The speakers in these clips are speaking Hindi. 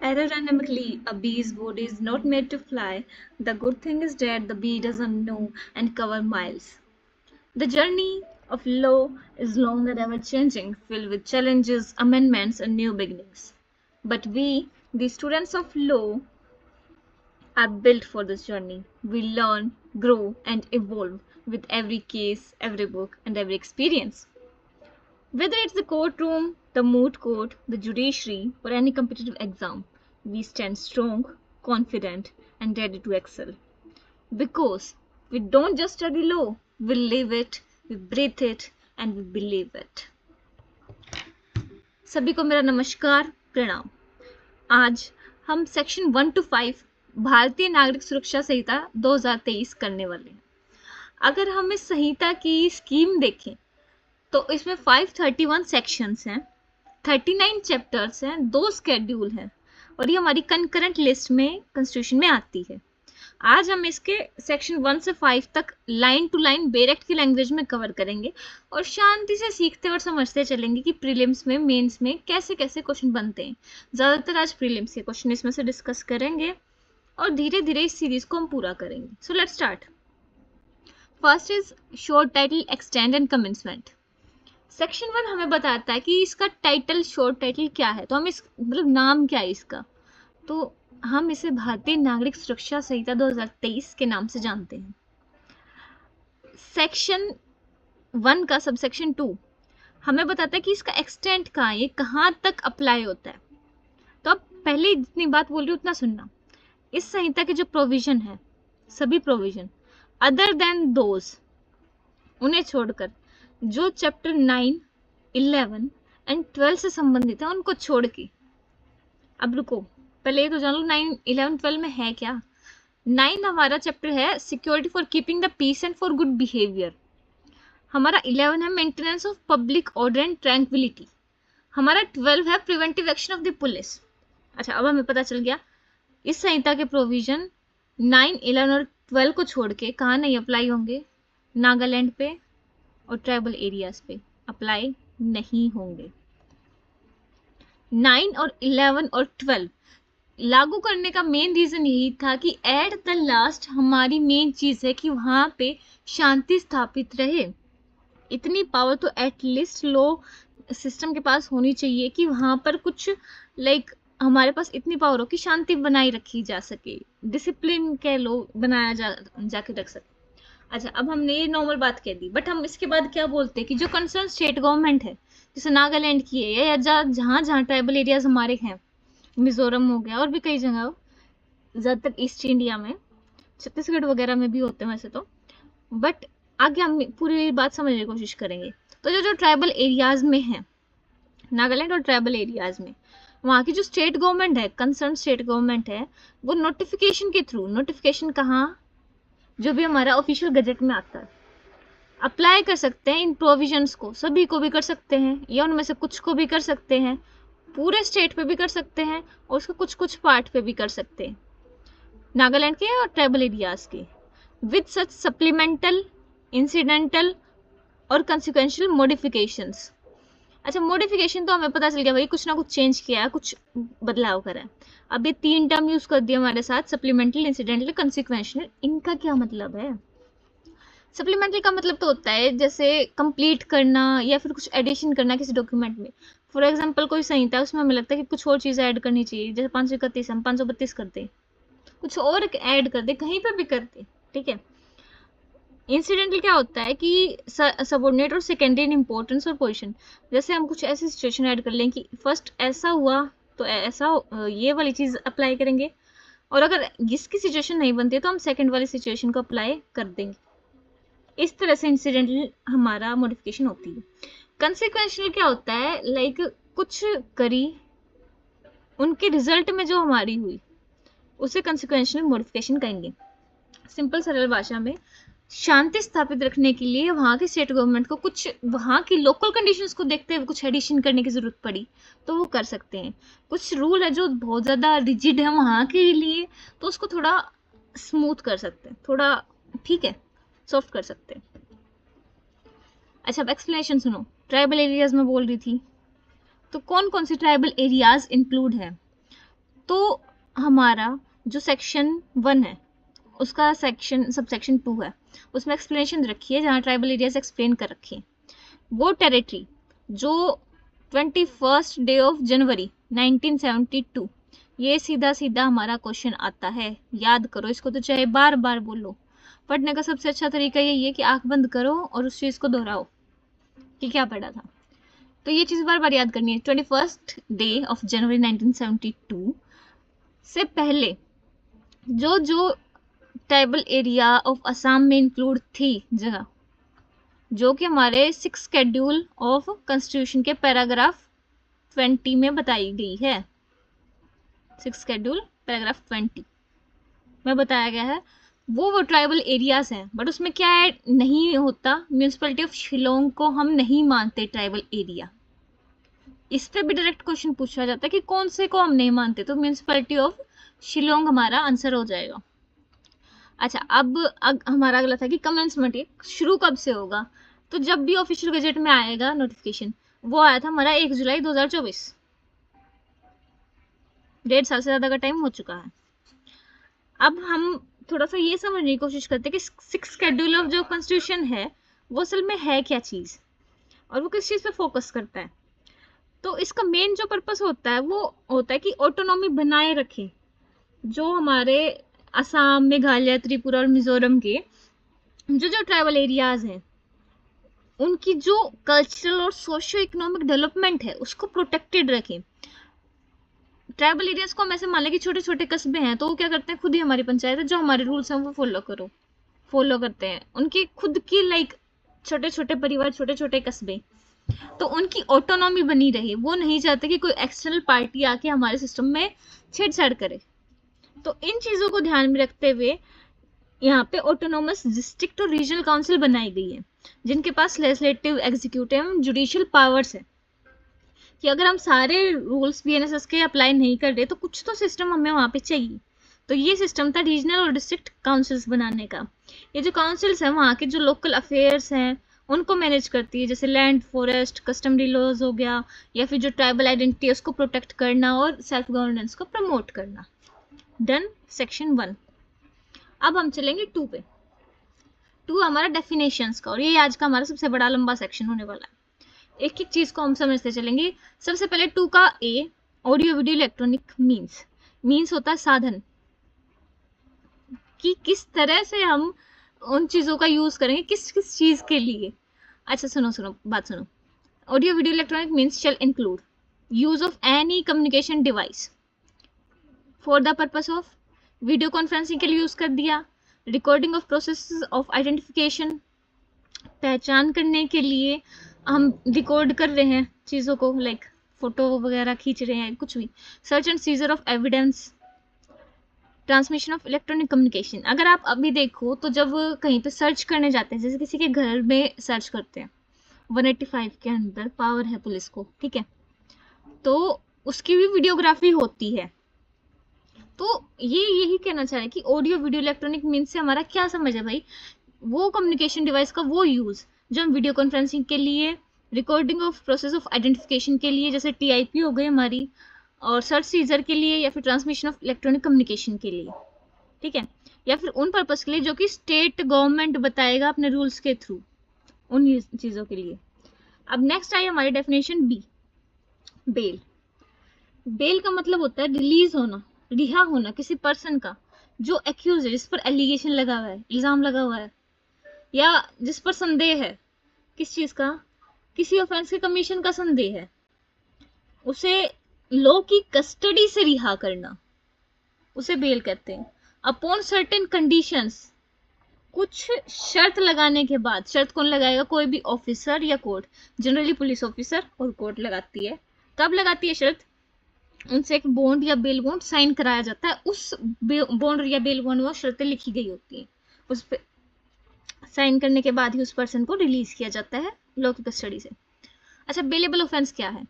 Aerodynamically, a bee's body is not made to fly. The good thing is that the bee doesn't know and cover miles. The journey of law is long and ever changing, filled with challenges, amendments, and new beginnings. But we, the students of law, are built for this journey. We learn, grow, and evolve with every case, every book, and every experience. Whether it's the courtroom, the moot court, the judiciary, or any competitive exam, we stand strong, confident, and ready to excel. Because we don't just study law, we live it, we breathe it, and we believe it. सभी को मेरा नमस्कार, प्रणाम। आज हम सेक्शन 1 to 5 भारतीय नागरिक सुरक्षा संहिता 2023 करने वाले हैं। अगर हम इस संहिता की स्कीम देखें तो इसमें 531 सेक्शंस हैं, 39 चैप्टर्स हैं, 2 स्केड्यूल हैं और ये हमारी कंकरेंट लिस्ट में कॉन्स्टिट्यूशन में आती है। आज हम इसके सेक्शन 1 से 5 तक लाइन टू लाइन बेरेक्ट की लैंग्वेज में कवर करेंगे और शांति से सीखते और समझते चलेंगे कि प्रीलिम्स में, मेंस में कैसे कैसे क्वेश्चन बनते हैं। ज़्यादातर आज प्रीलिम्स के क्वेश्चन इसमें से डिस्कस करेंगे और धीरे धीरे इस सीरीज को हम पूरा करेंगे। So let's start. First is short title, extend and commencement. Section 1 हमें बताता है कि इसका टाइटल, शॉर्ट टाइटल क्या है, तो हम इस मतलब नाम क्या है इसका, तो हम इसे भारतीय नागरिक सुरक्षा संहिता 2023 के नाम से जानते हैं। सेक्शन 1 का सबसेक्शन 2 हमें बताता है कि इसका एक्सटेंट कहाँ है, ये कहाँ तक अप्लाई होता है। तो अब पहले जितनी बात बोल रही हूँ उतना सुनना। इस संहिता के जो प्रोविजन है, सभी प्रोविजन अदर देन दोज, उन्हें छोड़कर जो चैप्टर 9, 11 एंड 12 से संबंधित है उनको छोड़ के, अब रुको पहले ये तो जान लो 9, 11, 12 में है क्या। 9 हमारा चैप्टर है security for keeping the peace and for good behaviour. हमारा 11 है maintenance of public order and tranquillity. हमारा 12 है preventive action of the police. अच्छा, अब हमें पता चल गया इस संहिता के प्रोविजन 9, 11 और 12 को छोड़ के कहाँ नहीं अप्लाई होंगे, नागालैंड पे और ट्राइबल एरियाज पे अप्लाई नहीं होंगे। 9 और 11 और 12 लागू करने का मेन रीजन यही था कि एट द लास्ट हमारी मेन चीज है कि वहां पे शांति स्थापित रहे। इतनी पावर तो एटलीस्ट लॉ सिस्टम के पास होनी चाहिए कि वहां पर कुछ हमारे पास इतनी पावर हो कि शांति बनाई रखी जा सके, डिसिप्लिन कह लो बनाया जाके रख सके। अच्छा, अब हमने ये नॉर्मल बात कह दी, बट हम इसके बाद क्या बोलते हैं कि जो कंसर्न स्टेट गवर्नमेंट है, जैसे नागालैंड की है या जहाँ जहाँ ट्राइबल एरियाज हमारे हैं, मिजोरम हो गया और भी कई जगह, ज़्यादातर ईस्ट इंडिया में, छत्तीसगढ़ वगैरह में भी होते हैं वैसे तो, बट आगे हम पूरी बात समझने की कोशिश करेंगे। तो जो ट्राइबल एरियाज में है, नागालैंड और ट्राइबल एरियाज में, वहाँ की जो स्टेट गवर्नमेंट है, कंसर्न स्टेट गवर्नमेंट है, वो नोटिफिकेशन के थ्रू, नोटिफिकेशन कहाँ, जो भी हमारा ऑफिशियल गजट में आता है, अप्लाई कर सकते हैं इन प्रोविजंस को। सभी को भी कर सकते हैं या उनमें से कुछ को भी कर सकते हैं, पूरे स्टेट पे भी कर सकते हैं और उसके कुछ कुछ पार्ट पे भी कर सकते हैं, नागालैंड के और ट्राइबल एरियाज के, विद सच सप्लीमेंटल, इंसिडेंटल और कंसिक्वेंशियल मॉडिफिकेशंस। अच्छा, मॉडिफिकेशन तो हमें पता चल गया भाई, कुछ ना कुछ चेंज किया है, कुछ बदलाव करा है। अब ये 3 टर्म यूज कर दिया हमारे साथ, सप्लीमेंटल, इंसिडेंटल, कंसिक्वेंशियल। इनका क्या मतलब है? सप्लीमेंटल का मतलब तो होता है जैसे कंप्लीट करना या फिर कुछ एडिशन करना किसी डॉक्यूमेंट में। फॉर एग्जांपल कोई संहिता है, उसमें हमें लगता है कि कुछ और चीज़ ऐड करनी चाहिए, जैसे 531 हम 532 कर दे, कुछ और ऐड कर दे, कहीं पर भी कर दे, ठीक है। इंसिडेंटल क्या होता है कि सबऑर्डिनेट और सेकेंडरी इन इंपॉर्टेंस और पोजीशन, जैसे हम कुछ ऐसी सिचुएशन ऐड कर लें कि फर्स्ट ऐसा हुआ तो ऐसा ये वाली चीज़ अप्लाई करेंगे, और अगर इसकी सिचुएशन नहीं बनती तो हम सेकेंड वाली सिचुएशन को अप्लाई कर देंगे। इस तरह से इंसिडेंटल हमारा मॉडिफिकेशन होती है। कंसिक्वेंशियल क्या होता है, कुछ करी, उनके रिजल्ट में जो हमारी हुई उसे कंसिक्वेंशियल मॉडिफिकेशन कहेंगे। सिंपल सरल भाषा में, शांति स्थापित रखने के लिए वहाँ की स्टेट गवर्नमेंट को कुछ वहाँ की लोकल कंडीशंस को देखते हुए कुछ एडिशन करने की जरूरत पड़ी तो वो कर सकते हैं। कुछ रूल है जो बहुत ज़्यादा रिजिड है वहाँ के लिए, तो उसको थोड़ा स्मूथ कर सकते हैं, थोड़ा ठीक है, सॉफ्ट कर सकते हैं। अच्छा, अब एक्सप्लेनेशन सुनो। ट्राइबल एरियाज में बोल रही थी, तो कौन कौन से ट्राइबल एरियाज इंक्लूड है? तो हमारा जो सेक्शन 1 है उसका सब सेक्शन 2 है, उसमें एक्सप्लेनेशन रखी है जहाँ ट्राइबल एरियाज एक्सप्लेन कर रखी है। वो टेरिटरी जो 21 डे ऑफ जनवरी 1972, ये सीधा सीधा हमारा क्वेश्चन आता है, याद करो इसको, तो चाहे बार बार बोलो। पढ़ने का सबसे अच्छा तरीका यही है कि आंख बंद करो और उस चीज को दोहराओ कि क्या पढ़ा था। तो ये चीज बार बार याद करनी है। 21 डे ऑफ जनवरी 1972 से पहले जो जो ट्राइबल एरिया ऑफ असम में इंक्लूड थी जगह, जो कि हमारे 6 शेड्यूल ऑफ कॉन्स्टिट्यूशन के पैराग्राफ 20 में बताई गई है। 6 शेड्यूल पैराग्राफ 20 में बताया गया है, वो ट्राइबल एरियाज हैं। बट उसमें क्या है, नहीं होता, म्यूनिसिपैलिटी ऑफ शिलोंग को हम नहीं मानते ट्राइबल एरिया। इस पे भी डायरेक्ट क्वेश्चन पूछा जाता है कि कौन से को हम नहीं मानते, तो म्यूनिसिपैलिटी ऑफ शिलोंग हमारा आंसर हो जाएगा। अच्छा, अब हमारा अगला था कि कमेंसमेंट शुरू कब से होगा। तो जब भी ऑफिशियल गजेट में आएगा नोटिफिकेशन, वो आया था हमारा 1 जुलाई 2024, 1.5 साल से ज्यादा का टाइम हो चुका है। अब हम थोड़ा सा ये समझने की कोशिश करते हैं कि 6 शेड्यूल ऑफ जो कॉन्स्टिट्यूशन है वो असल में है क्या चीज और वो किस चीज पे फोकस करता है। तो इसका मेन जो पर्पस होता है वो होता है कि ऑटोनॉमी बनाए रखे जो हमारे असम, मेघालय, त्रिपुरा और मिजोरम के जो ट्राइबल एरियाज हैं, उनकी जो कल्चरल और सोशियो इकोनॉमिक डेवलपमेंट है उसको प्रोटेक्टेड रखें। ट्राइबल एरियाज को हम ऐसे मान लें कि छोटे छोटे कस्बे हैं, तो वो क्या करते हैं, खुद ही हमारी पंचायत है, जो हमारे रूल्स हैं वो फॉलो करते हैं। उनकी खुद की छोटे छोटे परिवार, छोटे छोटे कस्बे, तो उनकी ऑटोनॉमी बनी रहे। वो नहीं चाहते कि कोई एक्सटर्नल पार्टी आके हमारे सिस्टम में छेड़छाड़ करे। तो इन चीजों को ध्यान में रखते हुए यहाँ पे ऑटोनोमस डिस्ट्रिक्ट और रीजनल काउंसिल बनाई गई है, जिनके पास लेजिस्लेटिव, एग्जीक्यूटिव, जुडिशियल पावर्स है। कि अगर हम सारे रूल्स बीएनएसएस के अप्लाई नहीं कर रहे तो कुछ तो सिस्टम हमें वहाँ पे चाहिए। तो ये सिस्टम था रीजनल और डिस्ट्रिक्ट काउंसिल्स बनाने का। ये जो काउंसिल्स हैं वहाँ के जो लोकल अफेयर्स हैं उनको मैनेज करती है, जैसे लैंड, फॉरेस्ट, कस्टमरी लॉज हो गया, या फिर जो ट्राइबल आइडेंटिटी है उसको प्रोटेक्ट करना और सेल्फ गवर्नेंस को प्रमोट करना। Done section 1। अब हम चलेंगे 2 पे। 2 हमारा डेफिनेशंस का, और ये आज का हमारा सबसे बड़ा लंबा सेक्शन होने वाला है। एक एक चीज को हम समझते चलेंगे। सबसे पहले 2 का ए, ऑडियो वीडियो इलेक्ट्रॉनिक मीन्स होता है साधन, कि किस तरह से हम उन चीजों का यूज करेंगे, किस किस चीज के लिए। अच्छा सुनो बात सुनो। Audio video electronic means shall include use of any communication device for the purpose of video conferencing के लिए यूज कर दिया, recording of process of identification, पहचान करने के लिए हम रिकॉर्ड कर रहे हैं चीज़ों को, लाइक फोटो वगैरह खींच रहे हैं, कुछ भी, search and seizure of evidence, transmission of electronic communication. अगर आप अभी देखो तो जब कहीं पे सर्च करने जाते हैं, जैसे किसी के घर में सर्च करते हैं, 185 के अंदर पावर है पुलिस को, ठीक है, तो उसकी भी वीडियोग्राफी होती है। तो ये यही कहना चाह रहे हैं कि ऑडियो वीडियो इलेक्ट्रॉनिक मीन्स से हमारा क्या समझ है भाई, वो कम्युनिकेशन डिवाइस का वो यूज जो हम वीडियो कॉन्फ्रेंसिंग के लिए, recording of process of identification के लिए, जैसे टीआईपी हो गई हमारी, और सर्च सीजर के लिए, या फिर ट्रांसमिशन ऑफ इलेक्ट्रॉनिक कम्युनिकेशन के लिए, ठीक है, या फिर उन पर्पस के लिए जो कि स्टेट गवर्नमेंट बताएगा अपने रूल्स के थ्रू, उन चीजों के लिए। अब नेक्स्ट आई हमारी डेफिनेशन बी, बेल। बेल का मतलब होता है रिलीज होना, रिहा होना किसी पर्सन का जो एक्यूज है, जिस पर एलिगेशन लगा हुआ है, इल्जाम लगा हुआ है, या जिस पर संदेह है, किस चीज का, किसी ऑफेंस के कमीशन का संदेह है, उसे लॉ की कस्टडी से रिहा करना, उसे बेल कहते हैं। अपॉन सर्टेन कंडीशंस, कुछ शर्त लगाने के बाद। शर्त कौन लगाएगा, कोई भी ऑफिसर या कोर्ट, जनरली पुलिस ऑफिसर और कोर्ट लगाती है। कब लगाती है शर्त, उनसे एक बॉन्ड या बेल बॉन्ड साइन कराया जाता है, उस बॉन्ड या बेल बॉन्ड में शर्तें लिखी गई होती हैं, उस पे साइन करने के बाद ही उस पर्सन को रिलीज किया जाता है लॉ की कस्टडी से। अच्छा, बेलेबल ऑफेंस क्या है।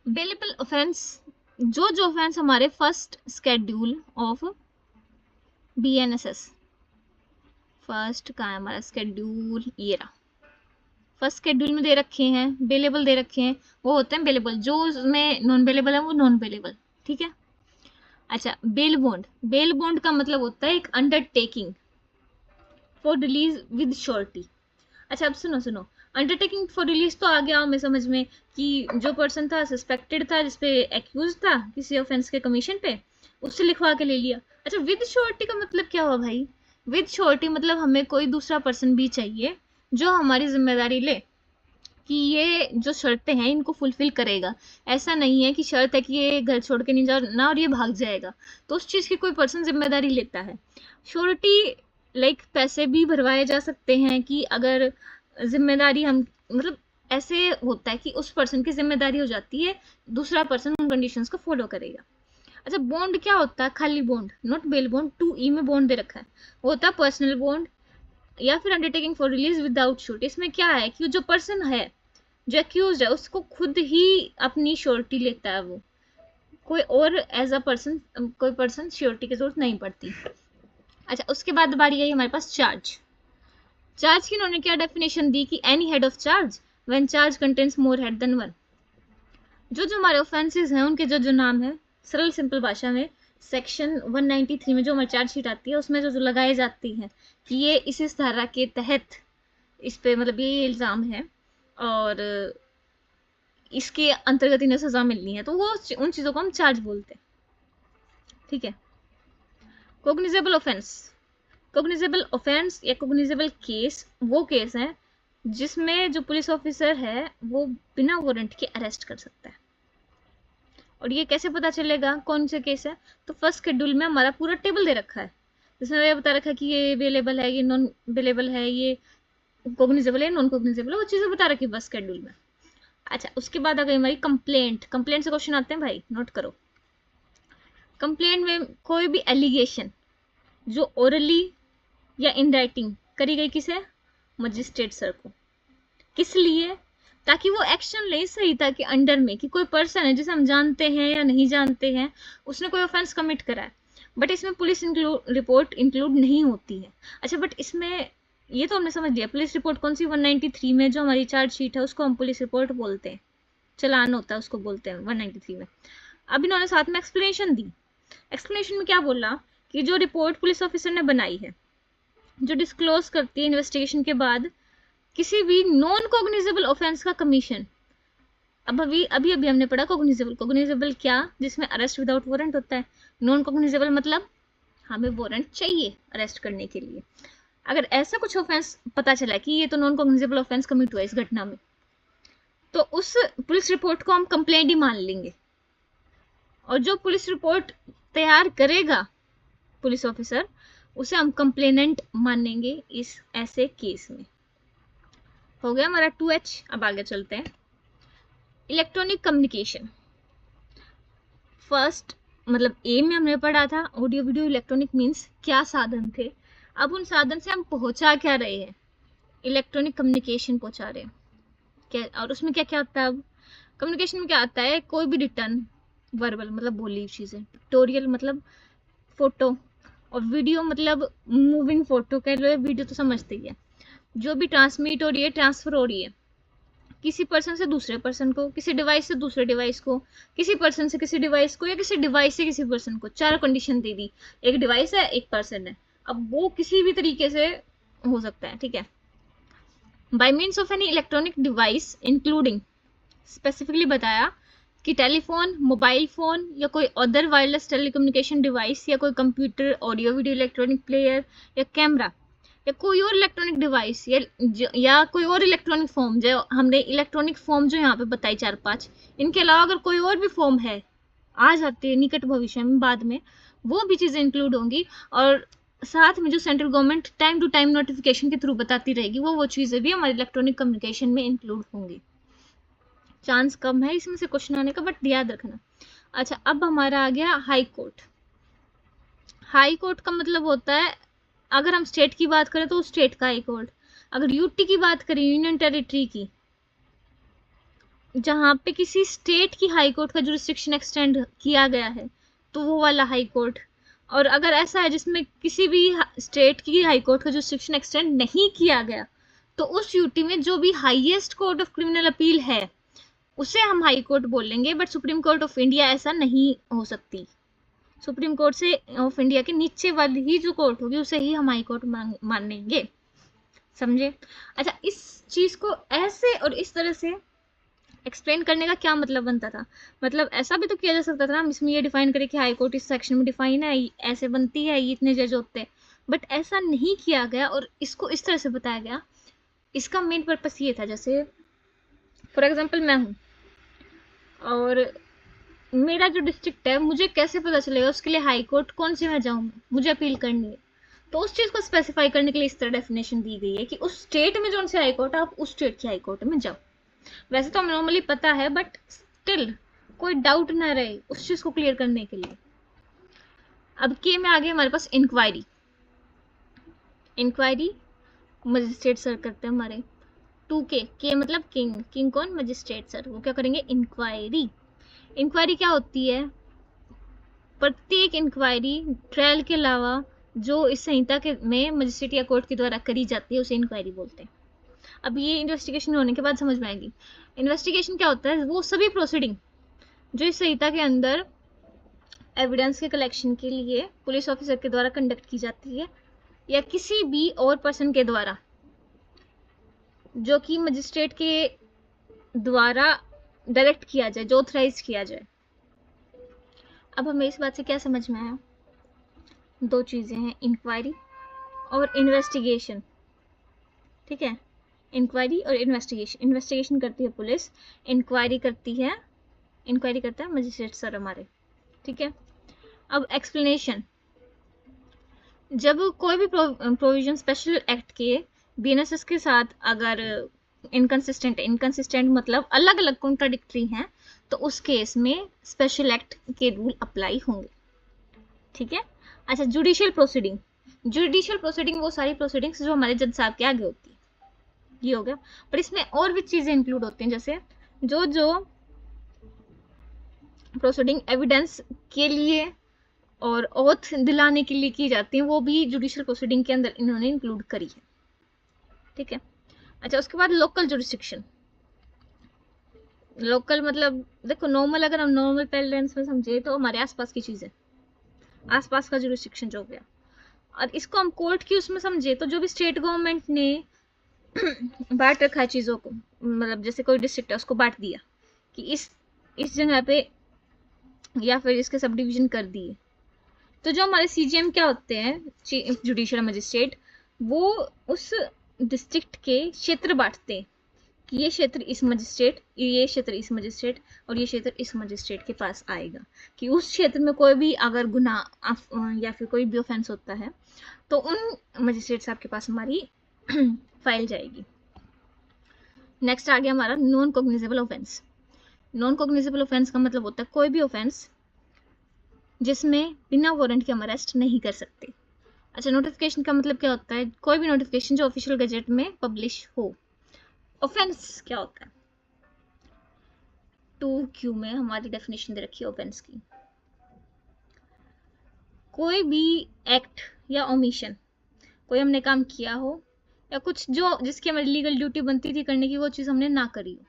बेलेबल ऑफेंस जो ऑफेंस हमारे first schedule of BNSS, first का है हमारा शेड्यूल, ये रहा, फर्स्ट शेड्यूल में दे रखे हैं, बेलेबल दे रखे हैं, वो होते हैं बेलेबल। जो उसमें नॉन बेलेबल है वो नॉन बेलेबल, ठीक है। अच्छा, बेल बॉन्ड, बेल बॉन्ड का मतलब होता है एक undertaking for release with surety. अच्छा अब सुनो सुनो, अंडरटेकिंग फॉर रिलीज तो आ गया हमें समझ में कि जो पर्सन था सस्पेक्टेड था, जिसपे एक्यूज था किसी ऑफेंस के कमीशन पे, उससे लिखवा के ले लिया। अच्छा विद श्योरिटी का मतलब क्या हुआ भाई? विद श्योरिटी मतलब हमें कोई दूसरा पर्सन भी चाहिए जो हमारी जिम्मेदारी ले कि ये जो शर्तें हैं इनको फुलफिल करेगा। ऐसा नहीं है कि शर्त है कि ये घर छोड़ के नहीं जाना और ये भाग जाएगा, तो उस चीज़ की कोई पर्सन जिम्मेदारी लेता है। श्योरिटी लाइक पैसे भी भरवाए जा सकते हैं कि अगर जिम्मेदारी हम मतलब ऐसे होता है कि उस पर्सन की जिम्मेदारी हो जाती है, दूसरा पर्सन उन कंडीशंस को फॉलो करेगा। अच्छा बॉन्ड क्या होता है? खाली bond, not bail bond, 2E में बॉन्ड दे रखा है, वो होता है पर्सनल बॉन्ड या फिर undertaking for release without shoot. इसमें क्या है कि जो पर्सन है जो एक्यूज है उसको खुद ही अपनी श्योरिटी लेता है, वो कोई और एज अ पर्सन कोई पर्सन श्योरिटी की जरूरत नहीं पड़ती। अच्छा उसके बाद बारी आई हमारे पास चार्ज। चार्ज की इन्होंने क्या डेफिनेशन दी कि any head of charge when charge contains more head than one. जो जो हमारे ऑफेंसेस हैं उनके जो जो नाम है, सरल सिंपल भाषा में सेक्शन 193 में जो हमारी चार्जशीट आती है उसमें जो जो लगाई जाती है कि ये इस धारा के तहत इस पे मतलब ये इल्ज़ाम है और इसके अंतर्गत इन्हें सजा मिलनी है, तो वो उन चीज़ों को हम चार्ज बोलते हैं। ठीक है। कोग्निजेबल ऑफेंस, कोग्निजेबल ऑफेंस या कोग्निजेबल केस वो केस है जिसमें जो पुलिस ऑफिसर है वो बिना वारंट के अरेस्ट कर सकता है। और ये कैसे पता चलेगा कौन से केस है? तो फर्स्ट शेड्यूल में हमारा पूरा टेबल दे रखा है जिसमें ये बता रखा है कि ये अवेलेबल है, ये नॉन अवेलेबल है, ये कोग्निजेबल है, नॉन कोग्निजेबल है, वो चीज़ें बता रखी है फर्स्ट शेड्यूल में। अच्छा उसके बाद आ गई हमारी कंप्लेंट। कंप्लेंट से क्वेश्चन आते हैं भाई, नोट करो। कंप्लेंट में कोई भी एलिगेशन जो ओरली या इन राइटिंग करी गई किसे? मजिस्ट्रेट सर को। किस लिए? ताकि वो एक्शन ले सही था कि अंडर में कि कोई पर्सन है जिसे हम जानते हैं या नहीं जानते हैं, उसने कोई ऑफेंस कमिट करा है, बट इसमें पुलिस रिपोर्ट इंक्लूड नहीं होती है। अच्छा बट इसमें ये तो हमने समझ लिया, पुलिस रिपोर्ट कौन सी? 193 में जो हमारी चार्जशीट है उसको हम पुलिस रिपोर्ट बोलते हैं, चलान होता है उसको बोलते हैं 193 में। अब इन्होंने साथ में एक्सप्लेनेशन दी। एक्सप्लेनेशन में क्या बोला कि जो रिपोर्ट पुलिस ऑफिसर ने बनाई है जो डिस्क्लोज करती है इन्वेस्टिगेशन के बाद किसी भी नॉन कोग्निजेबल ऑफेंस का कमीशन। अब अभी अभी अभी हमने पढ़ा कोग्निजेबल। कोग्निजेबल क्या? जिसमें अरेस्ट विदाउट वारंट होता है। नॉन कोग्निजेबल मतलब हमें वारंट चाहिए अरेस्ट करने के लिए। अगर ऐसा कुछ ऑफेंस पता चला कि ये तो नॉन कोग्निजेबल ऑफेंस कमिट हुआ इस घटना में, तो उस पुलिस रिपोर्ट को हम कंप्लेंट ही मान लेंगे और जो पुलिस रिपोर्ट तैयार करेगा पुलिस ऑफिसर उसे हम कंप्लेनेंट मानेंगे इस ऐसे केस में। हो गया हमारा 2H। अब आगे चलते हैं। इलेक्ट्रॉनिक कम्युनिकेशन, फर्स्ट मतलब ए में हमने पढ़ा था ऑडियो वीडियो इलेक्ट्रॉनिक मीन्स क्या साधन थे। अब उन साधन से हम पहुंचा क्या रहे हैं? इलेक्ट्रॉनिक कम्युनिकेशन पहुंचा रहे हैं क्या, और उसमें क्या क्या आता है? अब कम्युनिकेशन में क्या आता है? कोई भी रिटर्न, वर्बल मतलब बोली चीजें, पिक्टोरियल मतलब फोटो, और वीडियो मतलब मूविंग फोटो कह लो, वीडियो तो समझते ही है, जो भी ट्रांसमिट हो रही है, ट्रांसफर हो रही है किसी पर्सन से दूसरे पर्सन को, किसी डिवाइस से दूसरे डिवाइस को, किसी पर्सन से किसी डिवाइस को, या किसी डिवाइस से किसी पर्सन को। चार कंडीशन दे दी, एक डिवाइस है एक पर्सन है, अब वो किसी भी तरीके से हो सकता है। ठीक है। Bye means of any electronic device including, specifically बताया कि टेलीफोन, मोबाइल फोन या कोई अदर वायरलेस टेलीकम्युनिकेशन डिवाइस या कोई computer, audio video electronic player या कैमरा या कोई और इलेक्ट्रॉनिक डिवाइस या कोई और इलेक्ट्रॉनिक फॉर्म, जो हमने इलेक्ट्रॉनिक फॉर्म जो यहाँ पे बताई 4-5, इनके अलावा अगर कोई और भी फॉर्म है आ जाती है निकट भविष्य में, बाद में वो भी चीज़ें इंक्लूड होंगी, और साथ में जो central government time to time notification के थ्रू बताती रहेगी वो चीज़ें भी हमारे इलेक्ट्रॉनिक कम्युनिकेशन में इंक्लूड होंगी। चांस कम है इसमें से क्वेश्चन आने का, बट याद रखना। अच्छा अब हमारा आ गया हाई कोर्ट। हाई कोर्ट का मतलब होता है, अगर हम स्टेट की बात करें तो स्टेट का हाई कोर्ट, अगर यूटी की बात करें यूनियन टेरिटरी की, जहाँ पे किसी स्टेट की हाई कोर्ट का जुरिस्डिक्शन एक्सटेंड किया गया है तो वो वाला हाई कोर्ट। और अगर ऐसा है जिसमें किसी भी स्टेट की हाई कोर्ट का जुरिस्डिक्शन एक्सटेंड नहीं किया गया, तो उस यूटी में जो भी highest court of criminal appeal है उसे हम हाई कोर्ट बोल लेंगे, but supreme court of India ऐसा नहीं हो सकती। सुप्रीम कोर्ट से ऑफ इंडिया के नीचे वाली ही जो कोर्ट होगी उसे ही हम हाई कोर्ट मानेंगे, समझे। अच्छा, इस चीज को ऐसे और इस तरह से एक्सप्लेन करने का क्या मतलब बनता था, मतलब ऐसा भी तो किया जा सकता था ना, हम इसमें ये डिफाइन करें कि हाई कोर्ट इस सेक्शन में डिफाइन है, ऐसे बनती है, ये इतने जज होते हैं, बट ऐसा नहीं किया गया और इसको इस तरह से बताया गया। इसका मेन पर्पस ये था, जैसे फॉर एग्जाम्पल मैं हूँ और मेरा जो डिस्ट्रिक्ट है, मुझे कैसे पता चलेगा उसके लिए हाई कोर्ट कौन से में जाऊँ, मुझे अपील करनी है, तो उस चीज़ को स्पेसिफाई करने के लिए इस तरह डेफिनेशन दी गई है कि उस स्टेट में जो उनसे हाई कोर्ट है, आप उस स्टेट की हाई कोर्ट में जाओ। वैसे तो हमें नॉर्मली पता है, बट स्टिल कोई डाउट ना रहे उस चीज़ को क्लियर करने के लिए। अब के में आ गया हमारे पास इंक्वायरी। इंक्वायरी मजिस्ट्रेट सर करते हैं हमारे। 2 के मतलब किंग, किंग कौन, मजिस्ट्रेट सर, वो क्या करेंगे, इंक्वायरी। इंक्वायरी क्या होती है, प्रत्येक इंक्वायरी ट्रायल के अलावा जो इस संहिता के में मजिस्ट्रेट या कोर्ट के द्वारा करी जाती है उसे इंक्वायरी बोलते हैं। अब ये इन्वेस्टिगेशन होने के बाद समझ में आएगी। इन्वेस्टिगेशन क्या होता है, वो सभी प्रोसीडिंग जो इस संहिता के अंदर एविडेंस के कलेक्शन के लिए पुलिस ऑफिसर के द्वारा कंडक्ट की जाती है या किसी भी और पर्सन के द्वारा जो कि मजिस्ट्रेट के द्वारा डायरेक्ट किया जाए, जो ऑथराइज किया जाए। अब हमें इस बात से क्या समझ में आया, 2 चीजें हैं, इंक्वायरी और इन्वेस्टिगेशन, ठीक है। इंक्वायरी और इन्वेस्टिगेशन, इन्वेस्टिगेशन करती है पुलिस, इंक्वायरी करता है मजिस्ट्रेट सर हमारे, ठीक है। अब एक्सप्लेनेशन, जब कोई भी प्रोविजन स्पेशल एक्ट के बीएनएसएस के साथ अगर इनकंसिस्टेंट मतलब अलग अलग कॉन्ट्राडिक्टरी हैं, तो उस केस में स्पेशल एक्ट के रूल अप्लाई होंगे, ठीक है। अच्छा, जुडिशियल प्रोसीडिंग वो सारी प्रोसीडिंग्स जो हमारे जज साहब के आगे होती है, ये हो गया। पर इसमें और भी चीजें इंक्लूड होती हैं, जैसे जो प्रोसीडिंग एविडेंस के लिए और ओथ दिलाने के लिए की जाती है, वो भी जुडिशियल प्रोसीडिंग के अंदर इन्होंने इंक्लूड करी है, ठीक है। अच्छा, उसके बाद लोकल जुरिस्डिक्शन। लोकल मतलब देखो, नॉर्मल अगर हम नॉर्मल पेरेंट्स में समझे तो हमारे आसपास की चीजें, आसपास का जुरिस्डिक्शन जो हो गया। और इसको हम कोर्ट की उसमें समझे तो जो भी स्टेट गवर्नमेंट ने बांट रखा है चीजों को, मतलब जैसे कोई डिस्ट्रिक्ट है उसको बांट दिया कि इस जगह पे या फिर इसके सब डिवीजन कर दिए, तो जो हमारे सीजीएम क्या होते हैं, चीफ जुडिशियल मजिस्ट्रेट, वो उस डिस्ट्रिक्ट के क्षेत्र बांटते हैं कि ये क्षेत्र इस मजिस्ट्रेट, ये क्षेत्र इस मजिस्ट्रेट और ये क्षेत्र इस मजिस्ट्रेट के पास आएगा, कि उस क्षेत्र में कोई भी अगर गुनाह या फिर कोई भी ऑफेंस होता है तो उन मजिस्ट्रेट साहब के पास हमारी फाइल जाएगी। नेक्स्ट आ गया हमारा non cognizable offence. Non cognizable offence का मतलब होता है कोई भी ऑफेंस जिसमें बिना वारंट के हम अरेस्ट नहीं कर सकते। अच्छा, नोटिफिकेशन का मतलब क्या होता है, कोई भी नोटिफिकेशन जो ऑफिशियल गजेट में पब्लिश हो। ऑफेंस क्या होता है, 2Q में हमारी डेफिनेशन दे रखी है ऑफेंस की, कोई भी एक्ट या ओमिशन, कोई हमने काम किया हो या कुछ जो जिसकी हमारी लीगल ड्यूटी बनती थी करने की, वो चीज़ हमने ना करी हो,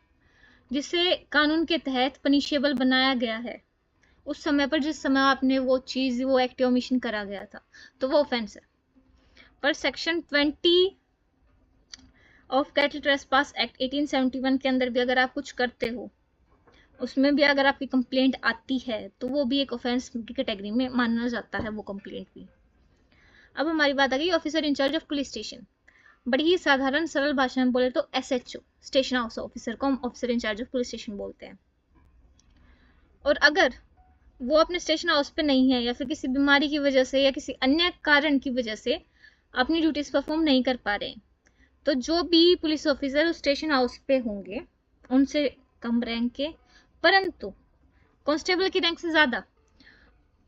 जिसे कानून के तहत पनिशेबल बनाया गया है उस समय पर, जिस समय आपने वो चीज़, वो एक्ट या ओमिशन करा गया था, तो वो ऑफेंस है। पर section 20 of cattle trespass act 1871 के अंदर भी अगर आप कुछ करते हो, उसमें भी अगर आपकी कंप्लेंट आती है, तो वो भी एक ऑफेंस की कैटेगरी में माना जाता है, वो कंप्लेंट भी। अब हमारी बात आ गई officer in-charge of police station. बड़ी ही साधारण सरल भाषा में बोले तो SHO, स्टेशन हाउस ऑफिसर को हम officer in-charge of police station बोलते हैं। और अगर वो अपने स्टेशन हाउस पे नहीं है या फिर किसी बीमारी की वजह से या किसी अन्य कारण की वजह से अपनी ड्यूटीज परफॉर्म नहीं कर पा रहे, तो जो भी पुलिस ऑफिसर उस स्टेशन हाउस पे होंगे उनसे कम रैंक के, परंतु कांस्टेबल की रैंक से ज्यादा,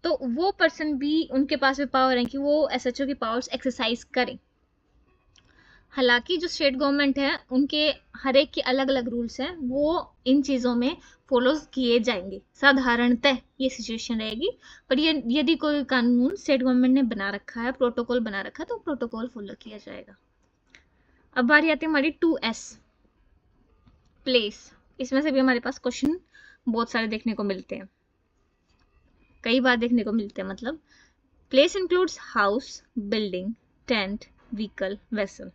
तो वो पर्सन भी, उनके पास भी पावर है कि वो SHO की पावर्स एक्सरसाइज करें। हालांकि जो स्टेट गवर्नमेंट है उनके हर एक के अलग अलग रूल्स हैं, वो इन चीज़ों में फॉलो किए जाएंगे, साधारणतः ये सिचुएशन रहेगी। पर ये यदि कोई कानून स्टेट गवर्नमेंट ने बना रखा है, प्रोटोकॉल बना रखा है, तो प्रोटोकॉल फॉलो किया जाएगा। अब बारी आती है हमारी 2S, प्लेस। इसमें से भी हमारे पास क्वेश्चन बहुत सारे देखने को मिलते हैं। कई बार देखने को मिलते हैं। मतलब place includes house, building, tent, vehicle, vessel.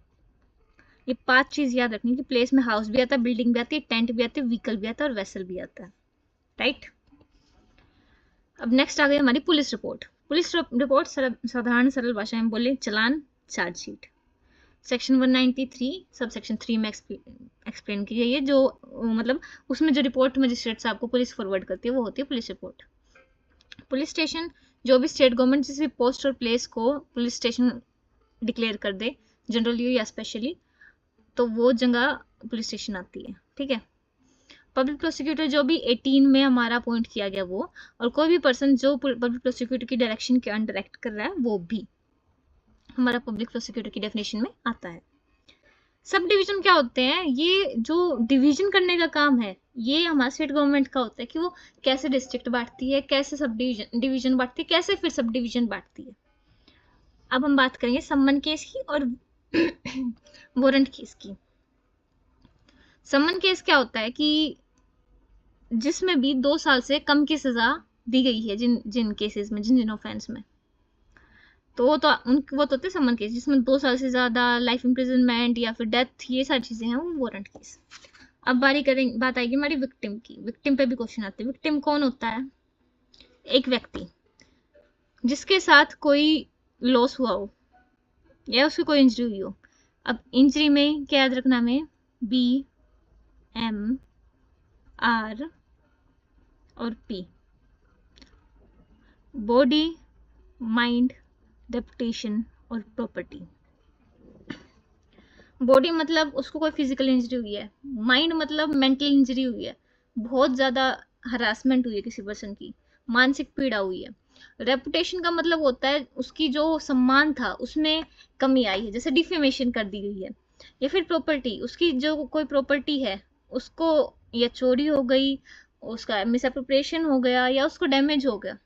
ये 5 चीज याद रखनी कि प्लेस में हाउस भी आता है, बिल्डिंग भी आती है, टेंट भी आती है, व्हीकल भी आता है और वेसल भी आता है, राइट। अब नेक्स्ट आ गई हमारी पुलिस रिपोर्ट। पुलिस रिपोर्ट साधारण सरल भाषा में बोले चालान, चार्जशीट। सेक्शन 193 सब सेक्शन 3 में एक्सप्लेन की गई है। जो मतलब उसमें जो रिपोर्ट मजिस्ट्रेट साहब को पुलिस फॉरवर्ड करती है वो होती है पुलिस रिपोर्ट। पुलिस स्टेशन, जो भी स्टेट गवर्नमेंट किसी पोस्ट और प्लेस को पुलिस स्टेशन डिक्लेयर कर दे, जनरली या स्पेशली, तो वो जगह पुलिस स्टेशन आती है, ठीक है। पब्लिक प्रोसिक्यूटर जो भी 18 में हमारा अपॉइंट किया गया वो, और कोई भी पर्सन जो पब्लिक प्रोसिक्यूटर की डायरेक्शन के अंडर एक्ट कर रहा है वो भी हमारा पब्लिक प्रोसिक्यूटर की डेफिनेशन में आता है। सब डिवीजन क्या होते हैं? ये जो डिवीजन करने का काम है ये हमारा स्टेट गवर्नमेंट का होता है कि वो कैसे डिस्ट्रिक्ट बांटती है, कैसे सब डिवीजन बांटती है, कैसे फिर सब डिवीजन बांटती है। अब हम बात करेंगे सम्मन केस की और वारंट केस की। सम्मन केस क्या होता है कि जिसमें भी 2 साल से कम की सजा दी गई है, जिन केसेस में, जिन ऑफेंस में, तो वो तो होते सम्मन केस जिसमें 2 साल से ज्यादा, लाइफ इम्प्रिजनमेंट या फिर डेथ, ये सारी चीजें हैं, वो वारंट केस। अब बात आएगी हमारी विक्टिम की। विक्टिम पे भी क्वेश्चन आते हैं। विक्टिम कौन होता है? एक व्यक्ति जिसके साथ कोई लॉस हुआ हो या उसकी कोई इंजरी हुई हो। अब इंजरी में क्या याद रखना, में BM R और P, बॉडी, माइंड, रेपुटेशन और प्रॉपर्टी। बॉडी मतलब उसको कोई फिजिकल इंजरी हुई है, माइंड मतलब मेंटल इंजरी हुई है, बहुत ज्यादा हरासमेंट हुई है किसी पर्सन की, मानसिक पीड़ा हुई है। रेपुटेशन का मतलब होता है उसकी जो सम्मान था उसमें कमी आई है, जैसे डिफेमेशन कर दी गई है। या फिर प्रॉपर्टी, उसकी जो कोई प्रॉपर्टी है उसको या चोरी हो गई, उसका मिसअप्रोप्रिएशन हो गया या उसको डैमेज हो गया,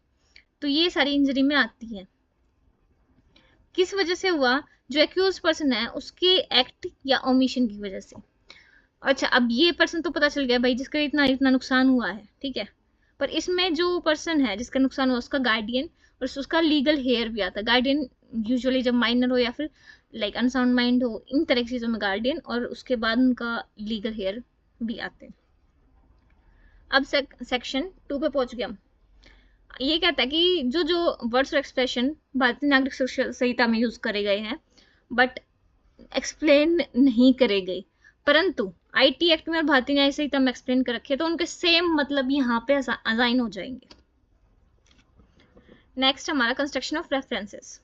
तो ये सारी इंजरी में आती है। किस वजह से हुआ? जो एक्यूज पर्सन है उसके एक्ट या ओमिशन की वजह से। अच्छा, अब ये पर्सन तो पता चल गया भाई जिसका इतना इतना नुकसान हुआ है, ठीक है। पर इसमें जो पर्सन है जिसका नुकसान हुआ उसका गार्डियन और उसका लीगल हेयर भी आता है। गार्डियन यूजुअली जब माइनर हो या फिर लाइक अनसाउंड माइंड हो, इन तरह की चीजों में गार्डियन, और उसके बाद उनका लीगल हेयर भी आते हैं। अब सेक्शन 2 पे पहुंच गया। ये कहता है कि जो जो वर्ड्स और एक्सप्रेशन भारतीय नागरिक संहिता में यूज करे गए हैं बट एक्सप्लेन नहीं करे गए, परंतु IT एक्ट में और भारतीय न्याय संहिता में एक्सप्लेन कर रखे, तो उनके सेम मतलब यहाँ पे असाइन हो जाएंगे। नेक्स्ट हमारा कंस्ट्रक्शन ऑफ रेफरेंसेस।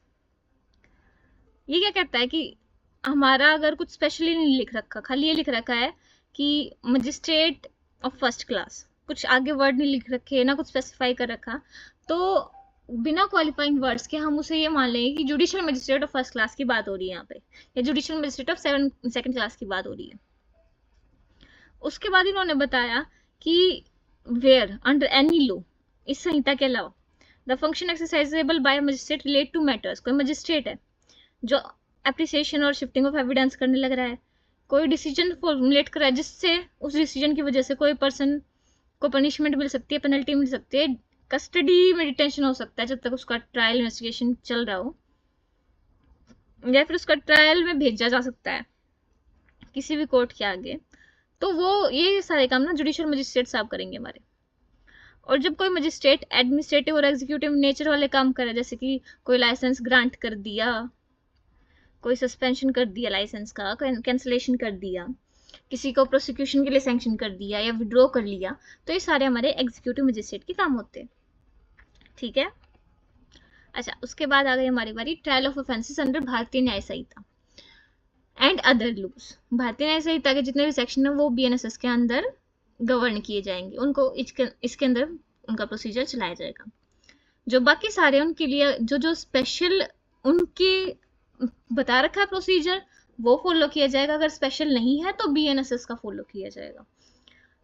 ये क्या कहता है कि हमारा अगर कुछ स्पेशली नहीं लिख रखा, खाली ये लिख रखा है कि मजिस्ट्रेट ऑफ फर्स्ट क्लास, कुछ आगे वर्ड नहीं लिख रखे, ना कुछ स्पेसिफाई कर रखा, तो बिना क्वालिफाइंग वर्ड्स के हम उसे ये मान लेंगे कि judicial magistrate of first class की बात हो रही है यहाँ पे, या judicial magistrate of second class की बात हो रही है। उसके बाद इन्होंने बताया कि वेयर अंडर एनी लॉ, इस संहिता के अलावा, the function exercisable by magistrate relate to matters, कोई मजिस्ट्रेट है जो एप्रिसिएशन और शिफ्टिंग ऑफ एविडेंस करने लग रहा है, कोई डिसीजन फॉर्मुलेट कर रहा है जिससे उस डिसीजन की वजह से कोई पर्सन को पनिशमेंट मिल सकती है, पेनल्टी मिल सकती है, कस्टडी में डिटेंशन हो सकता है जब तक उसका ट्रायल इन्वेस्टिगेशन चल रहा हो, या फिर उसका ट्रायल में भेजा जा सकता है किसी भी कोर्ट के आगे। तो वो ये सारे काम ना जुडिशियल मजिस्ट्रेट साहब करेंगे हमारे। और जब कोई मजिस्ट्रेट एडमिनिस्ट्रेटिव और एग्जीक्यूटिव नेचर वाले काम करे, जैसे कि कोई लाइसेंस ग्रांट कर दिया, कोई सस्पेंशन कर दिया लाइसेंस का, कैंसलेशन कर दिया, किसी को प्रोसिक्यूशन के लिए सैंक्शन कर दिया या विड्रॉ कर लिया, तो ये सारे हमारे एग्जीक्यूटिव मजिस्ट्रेट के काम होते हैं, ठीक है। अच्छा, उसके बाद आ गई हमारी बारी ट्रायल ऑफ ऑफेंसेस अंडर भारतीय न्याय संहिता एंड अदर लॉज। भारतीय न्याय संहिता के जितने भी सेक्शन है वो BNSS के अंदर गवर्न किए जाएंगे, उनको इसके अंदर उनका प्रोसीजर चलाया जाएगा। जो बाकी सारे उनके लिए जो जो स्पेशल उनके बता रखा है प्रोसीजर वो फॉलो किया जाएगा, अगर स्पेशल नहीं है तो BNSS का फॉलो किया जाएगा।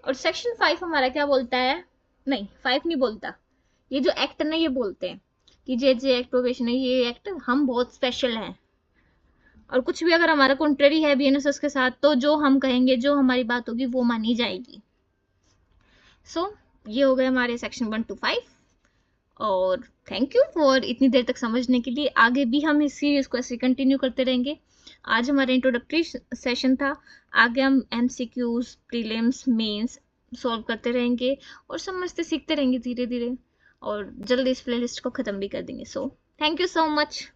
और सेक्शन 5 हमारा क्या बोलता है? नहीं, 5 नहीं बोलता, ये जो एक्ट है ना ये बोलते हैं कि जे एक्ट, प्रोबेशन है, ये एक्ट हम बहुत स्पेशल हैं, और कुछ भी अगर हमारा कॉन्ट्रेरी है BNSS के साथ तो जो हम कहेंगे, जो हमारी बात होगी वो मानी जाएगी। सो ये हो गए हमारे सेक्शन 1 to 5। और थैंक यू फॉर इतनी देर तक समझने के लिए। आगे भी हम इस सीरीज को ऐसे कंटिन्यू करते रहेंगे। आज हमारा इंट्रोडक्टरी सेशन था, आगे हम एमसीक्यूज, प्रीलिम्स, मेंस सॉल्व करते रहेंगे और समझते सीखते रहेंगे धीरे धीरे, और जल्दी इस प्लेलिस्ट को ख़त्म भी कर देंगे। So thank you so much.